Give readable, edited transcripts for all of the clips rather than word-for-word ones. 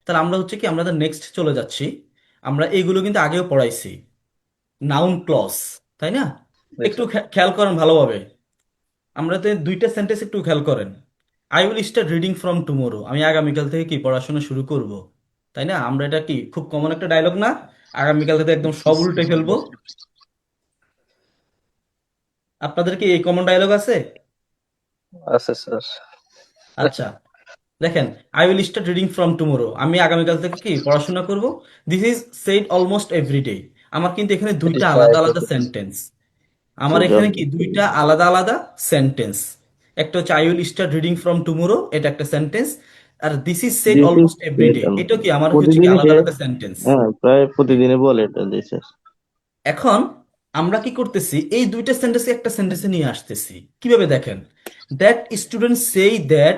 তাহলে আমরা হচ্ছে কি আমরা নেক্সট চলে যাচ্ছি। আমরা এইগুলো কিন্তু আগেও পড়াইছি, নাউন ক্লজ, তাই না? একটু আচ্ছা। খেয়াল করেন ভালোভাবে। আমরা তো দুইটা সেন্টেন্স একটু খেয়াল করেন। I will start reading from tomorrow, আমি আগামীকাল থেকে কি পড়াশোনা শুরু করব। তাই না? আমরা এটা কি খুব কমন একটা ডায়লগ না? আগামীকাল থেকে একদম সব উল্টে ফেলবো। আপনাদের কি এই কমন ডায়লগ আছে? আচ্ছা স্যার। আচ্ছা, দেখেন, I will start reading from tomorrow, আমি আগামীকাল থেকে কি পড়াশোনা করব। This is said almost every day. আমার কিন্তু এখানে দুইটা আলাদা আলাদা সেন্টেন্স। আমার এখানে কি দুইটা আলাদা আলাদা সেন্টেন্স। একটা হচ্ছে I will start reading from tomorrow, এটা একটা সেন্টেন্স। আর this is said this is almost every day, এটা কি আমার হচ্ছে কি প্রতিদিনই আলাদা সে, আলাদা সেন্টেন্স। হ্যাঁ প্রায় প্রতিদিনই বলে এটা দিস ইজ। এখন আমরা কি করতেছি, এই দুইটা সেন্টেন্সকে একটা সেন্টেন্সে নিয়ে আসতেছি। কিভাবে দেখেন, that student say that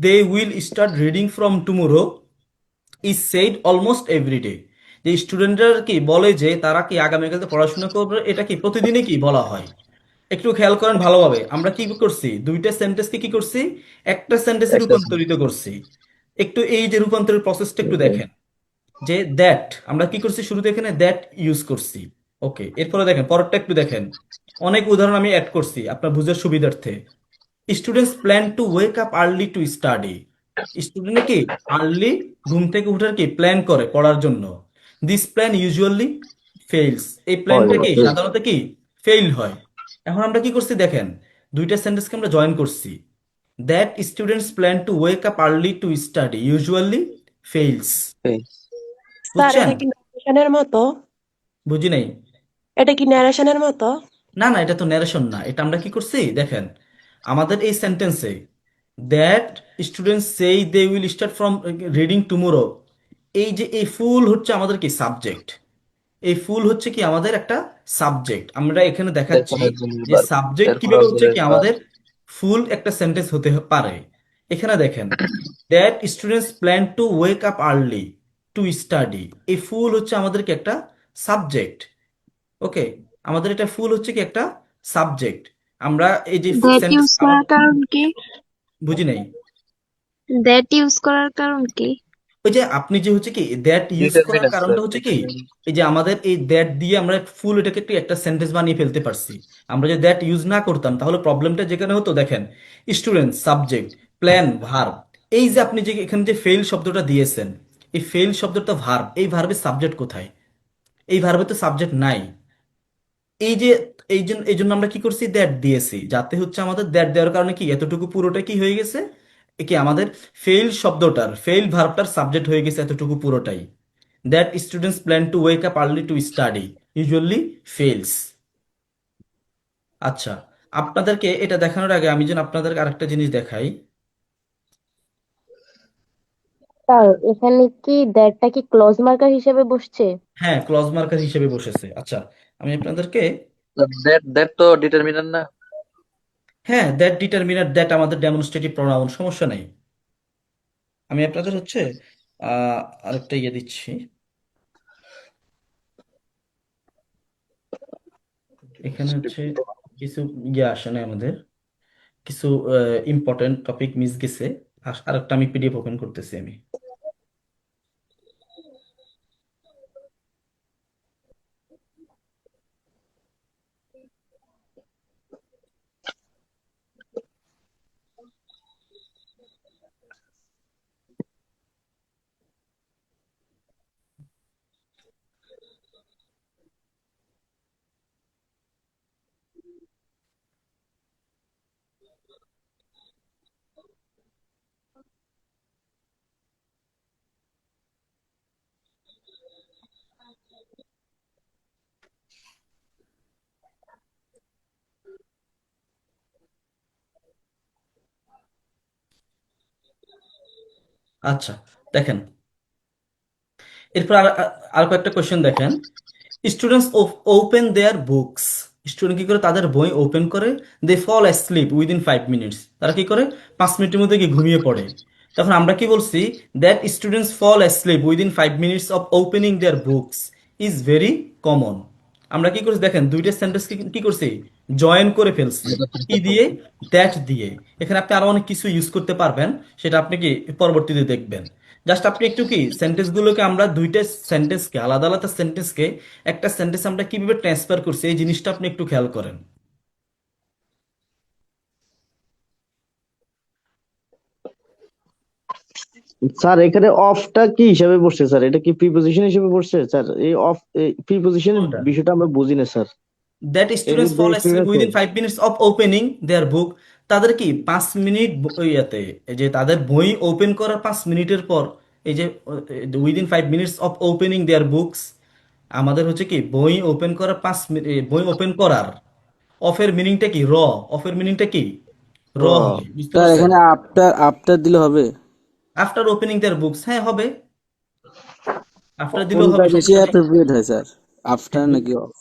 they will start reading from tomorrow is said almost every day. যে স্টুডেন্টরা কি বলে যে তারা কি আগামীকাল থেকে পড়াশোনা করবে, এটা কি প্রতিদিনই কি বলা হয়। একটু খেয়াল করেন ভালোভাবে, আমরা কি করছি, দুইটা সেন্টেন্সকে কি করছি, একটা সেন্টেন্সে একটা রূপান্তরিত করছি। একটু এই যে রূপান্তরের প্রসেসটা একটু দেখেন। যে দ্যাট আমরা কি করছি, শুরুতে এখানে দ্যাট ইউজ করছি। ওকে, এরপরে দেখেন পরেরটা একটু দেখেন। অনেক উদাহরণ আমি অ্যাড করছি আপনার বুঝার সুবিধার্থে। Students plan two wake up early to study. Student কি আর্লি ঘুম থেকে উঠার কি প্ল্যান করে পড়ার জন্য। দিস প্ল্যান ইউজুয়ালি ফেইলস, এই হয়। প্ল্যানটা কি সাধারণত কি ফেইল হয়। এখন আমরা কি করছি দেখেন, দুইটা সেন্টেন্সকে আমরা জয়েন করছি। That students plan two wake up early to study usually fails. এই, বুঝছেন? স্যার, এটা কি ন্যারেশনের মতো? বুঝি নাই। এটা কি ন্যারেশনের মতো? না না, এটা তো ন্যারেশন না, এটা আমরা কি করছি দেখেন, আমাদের এই সেন্টেন্সে that students say they will start from reading tomorrow, এই যে এই ফুল হচ্ছে আমাদের কি সাবজেক্ট। এই ফুল হচ্ছে কি আমাদের একটা সাবজেক্ট। আমরা এখানে দেখাচ্ছি এরপরের জিনিস যে বার, সাবজেক্ট কিভাবে এরপরের হচ্ছে জিনিস কি বার। আমাদের ফুল একটা সেন্টেন্স হতে পারে। এখানে দেখেন, that students plan two wake up early to study, এই ফুল হচ্ছে আমাদেরকে একটা সাবজেক্ট। ওকে, আমাদের এটা ফুল হচ্ছে কি একটা সাবজেক্ট। আমরা এই যে দ্যাট সেন্টেন্স ইউজ করার কারণ কি? বুঝি নাই। দ্যাট ইউজ করার কারণ কি? ওই যে আপনি যে হচ্ছে কি দ্যাট ইউজ করার ডিটারমিনেন্ট কারণটা স্যার, হচ্ছে কি, ডিটারমিনেন্ট। এই যে আমাদের এই দ্যাট দিয়ে আমরা ফুল এটাকে একটু একটা সেন্টেন্স বানিয়ে ফেলতে পারছি। আমরা যদি দ্যাট ইউজ না করতাম তাহলে প্রবলেমটা যেখানে হতো দেখেন, স্টুডেন্ট সাবজেক্ট, প্ল্যান ভার্ব। এই যে আপনি যে এখানে যে ফেইল শব্দটা দিয়েছেন, এই ফেইল শব্দটা ভার্ব, এই ভার্বের সাবজেক্ট কোথায়? এই ভার্বে তো সাবজেক্ট নাই। এই যে এই জন্য আমরা কি করছি, দ্যাট দিয়েছি, যাতে হচ্ছে আমাদের দ্যাট দেওয়ার কারণে কি এতটুকু পুরোটা কি হয়ে গেছে, এ কি আমাদের ফেইল শব্দটার ফেইল ভার্বটার সাবজেক্ট হয়ে গেছে এতটুকু পুরোটাই। That students plan two wake up early to study usually fails. আচ্ছা, আপনাদেরকে এটা দেখানোর আগে আমি যেন আপনাদেরকে আরেকটা জিনিস দেখাই। স্যার, এখানে কি দ্যাটটা কি ক্লজ মার্কার হিসেবে বসছে? হ্যাঁ, ক্লজ মার্কার হিসেবে বসেছে। আচ্ছা, আমি আপনাদেরকে, দ্যাট দ্যাট তো ডিটারমিনেন্ট না? হ্যাঁ দ্যাট ডিটারমিনার, দ্যাট আমাদের ডেমনস্ট্রেটিভ প্রোনাউন, সমস্যা নেই। আমি আপনাদের হচ্ছে আহ আরেকটা ইয়ে দিচ্ছি। এখানে হচ্ছে কিছু ইয়ে আসে না আমাদের, কিছু ইম্পর্টেন্ট টপিক মিস গেছে। আরেকটা আমি পিডিএফ ওপেন করতেছি আমি। আচ্ছা, দেখেন, এরপর আর কয়েকটা কোশ্চেন দেখেন। স্টুডেন্টস ওপেন দেয়ার বুকস, স্টুডেন্ট কি করে তাদের বই ওপেন করে। দে ফল অ্যাসলিপ উইদিন 5 মিনিটস, তারা কি করে 5 মিনিটের মধ্যে কি ঘুমিয়ে পড়ে। তখন আমরা কি বলছি, that students fall asleep within 5 minutes of opening their books is very common. আমরা কি করছি দেখেন, দুইটা সেন্টেন্স কি কি করছি, জয়েন করে ফেলছি। কি দিয়ে? দ্যাট দিয়ে। এখানে আপনি আরো অনেক কিছু ইউজ করতে পারবেন, সেটা আপনি কি পরবর্তীতে দেখবেন। জাস্ট আপনি একটু কি সেন্টেন্সগুলোকে আমরা দুইটা সেন্টেন্সকে আলাদা আলাদা সেন্টেন্সকে একটা সেন্টেন্স আমরা কিভাবে ট্রান্সফার করছি এই জিনিসটা আপনি একটু খেয়াল করেন। স্যার এখানে অফটা কি হিসাবে পড়ছে স্যার? এটা কি প্রিপোজিশন হিসেবে পড়ছে স্যার? এই অফ প্রিপোজিশনের কোনটা? বিষয়টা আমরা বুঝি না স্যার। দ্যাট এর স্টুডেন্টস মধ্যে ফল একটু অ্যাসলিপ আছে। উইদিন 5 মিনিটস অফ ওপেনিং দেয়ার বুক। তাদের কি 5 মিনিট ইয়াতে এই যে তাদের বই ওপেন করার 5 মিনিটের পর এই যে within 5 minutes of opening their books, আমাদের হচ্ছে কি বই ওপেন করার 5 মিনিট, বই ওপেন করার অফের মিনিংটা কি র, অফের মিনিংটা কি র ও হবে, বুঝতে স্যার পারছেন? এখানে আফটার আফটার দিলে হবে? আফটার ওপেনিং দেয়ার বুকস, হ্যাঁ হবে, আফটার দিলেও কোনটা হবে, বেশি সমস্যা নেই। অ্যাপ্রোপ্রিয়েট হয় স্যার, আফটার হ্যাঁ, নাকি অফ?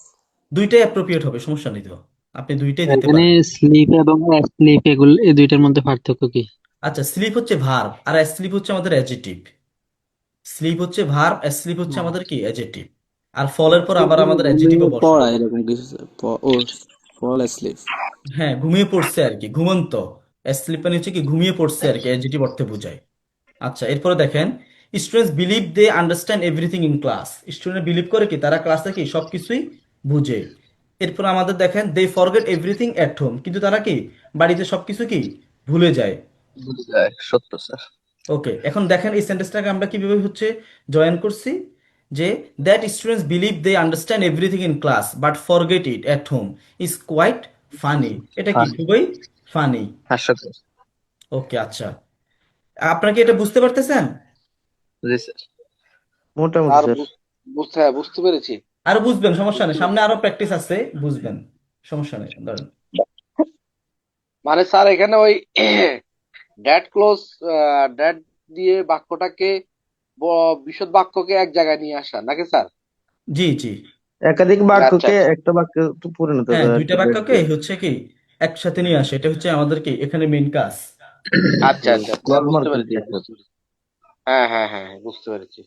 দুইটাই অ্যাপ্রোপ্রিয়েট হবে, সমস্যা নেই তো, আপনি দুইটাই দিতে এখানে পারেন। স্লিপ এবং স্লিপ এগুলো এই দুইটার মধ্যে পার্থক্য কি? আচ্ছা, স্লিপ হচ্ছে ভার্ব আর স্লিপ হচ্ছে আমাদের অ্যাডজেক্টিভ। স্লিপ হচ্ছে ভার্ব, স্লিপ হচ্ছে আমাদের কি অ্যাডজেক্টিভ। আর ফলের পর আবার আমাদের অ্যাডজেক্টিভও ঘুমিয়ে বসে। পড়া এরকম কিছু স্যার, ও ফল অ্যাসলিপ। হ্যাঁ, ঘুমিয়ে পড়ছে আর কি, ঘুমন্ত। স্লিপ মানে হচ্ছে কি ঘুমিয়ে পড়ছে আর কি, অ্যাডজেক্টিভ অর্থে বোঝায়। আচ্ছা, এরপরে দেখেন, students believe they understand everything in class. Student believe করে কি তারা ক্লাসে কি সবকিছুই বুঝে। এরপর আমাদের দেখেন, দে ফরগেট এভরিথিং এট হোম, কিন্তু তারা কি বাড়িতে সবকিছু কি ভুলে যায়। বুঝে যায়, সত্য স্যার। ওকে, এখন দেখেন এই সেন্টেন্সটাকে আমরা কিভাবে হচ্ছে জয়েন করছি, যে that students believe they understand everything in class but forget it at home is quite funny. এটা কি হ্যাঁ, খুবই ফানি। হাস্যকর। ওকে, আচ্ছা, আপনারা কি এটা বুঝতে পারতেছেন? জি স্যার, মোটামুটি আর স্যার। বুঝতে পেরেছি। আরো বুঝবেন, সমস্যা নেই, সামনে আরো প্র্যাকটিস আছে, বুঝবেন, সমস্যা নেই, ধরেন। মানে স্যার এখানে ওই ড্যাট ক্লোজ ড্যাট দিয়ে বাক্যটাকে বিশদ বাক্যকে এক জায়গায় নিয়ে আসা নাকি স্যার? জি জি, একাধিক আচ্ছা বাক্যকে আচ্ছা একটা বাক্যে তো পরিণত হ্যাঁ, করে আর দুইটা কি that বাক্যকে দিয়ে। হচ্ছে কি একসাথে নিয়ে আসে, এটা হচ্ছে আমাদের কি এখানে মেইন কাজ। আচ্ছা আচ্ছা স্যার ক্লজ বুঝতে মার্কার পেরেছি দিয়ে স্যার, স্যার। বুঝতে পেরেছি। হ্যাঁ হ্যাঁ হ্যাঁ হ্যাঁ, বুঝতে পেরেছি।